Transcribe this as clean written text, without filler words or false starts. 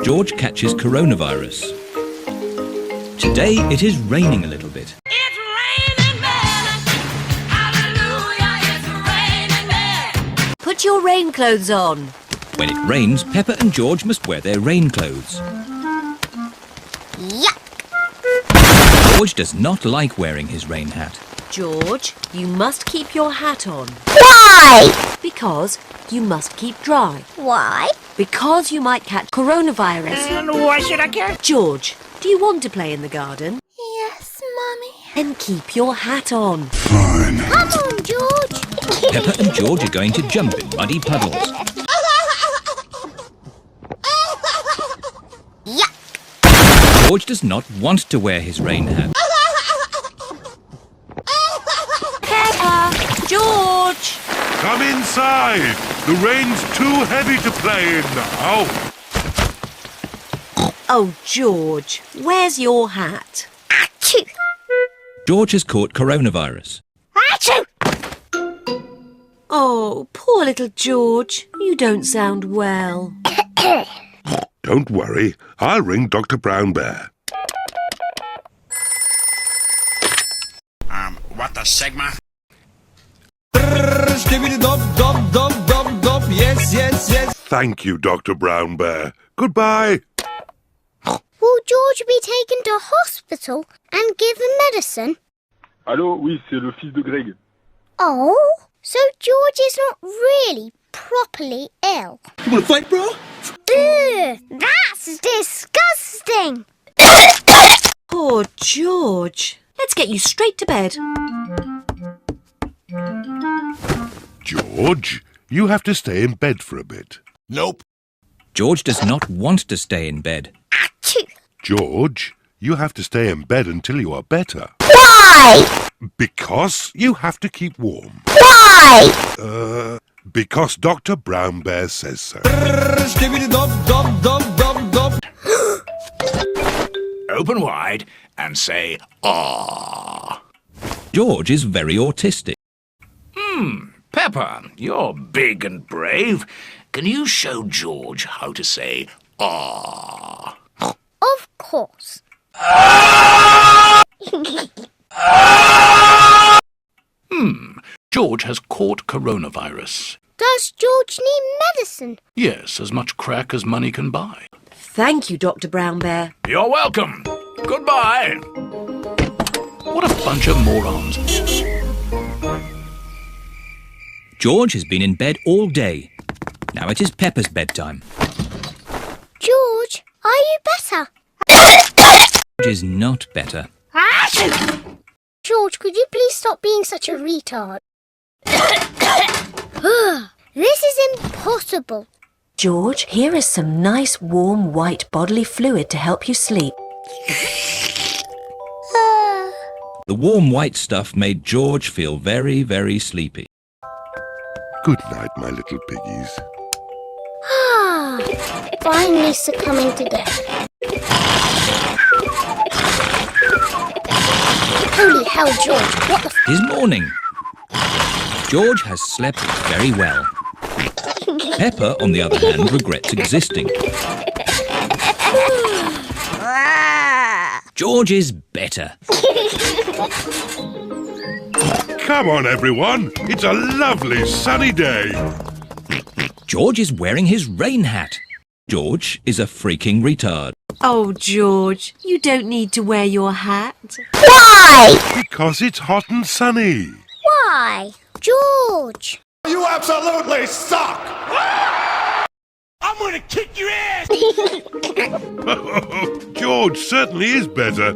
George catches coronavirus. Today it is raining a little bit. It's raining men. Hallelujah, it's raining men. Put your rain clothes on. When it rains, Peppa and George must wear their rain clothes. Yuck! George does not like wearing his rain hat. George, you must keep your hat on. Why? Because you must keep dry. Why? Because you might catch coronavirus. And why should I care? George, do you want to play in the garden? Yes, Mummy. Then keep your hat on. Come on, George. Peppa and George are going to jump in muddy puddles. Yuck! George does not want to wear his rain hat. Peppa! George! Come inside! The rain's too heavy to play in now. Oh, George, where's your hat? Achoo! George has caught coronavirus. Achoo! Oh, poor little George. You don't sound well. Don't worry, I'll ring Dr. Brown Bear. What the Sigma? Thank you, Dr. Brown Bear. Goodbye. Will George be taken to hospital and given medicine? Allô, oui, c'est le fils de Greg. Oh, so George is not really properly ill. You wanna fight, bro? Ugh, that's disgusting. Poor George. Let's get you straight to bed. George, you have to stay in bed for a bit. Nope. George does not want to stay in bed. Achoo! George, you have to stay in bed until you are better. Why? Because you have to keep warm. Why? Because Dr. Brown Bear says so. Open wide and say, "Ah." George is very autistic. Peppa, you're big and brave. Can you show George how to say, "Ah"? Of course. George has caught coronavirus. Does George need medicine? Yes, as much crack as money can buy. Thank you, Dr. Brown Bear. You're welcome. Goodbye. What a bunch of morons. George has been in bed all day. Now it is Peppa's bedtime. George, are you better? George is not better. Achoo! George, could you please stop being such a retard? This is impossible. George, here is some nice warm white bodily fluid to help you sleep. The warm white stuff made George feel very, very sleepy. Good night, my little piggies. Finally succumbing to death. Holy hell, George, what the It is morning. George has slept very well. Peppa, on the other hand, regrets existing. George is better. Come on, everyone. It's a lovely sunny day. George is wearing his rain hat. George is a freaking retard. Oh, George, you don't need to wear your hat. Why? Because it's hot and sunny. Why? George. You absolutely suck! I'm gonna kick your ass! George certainly is better.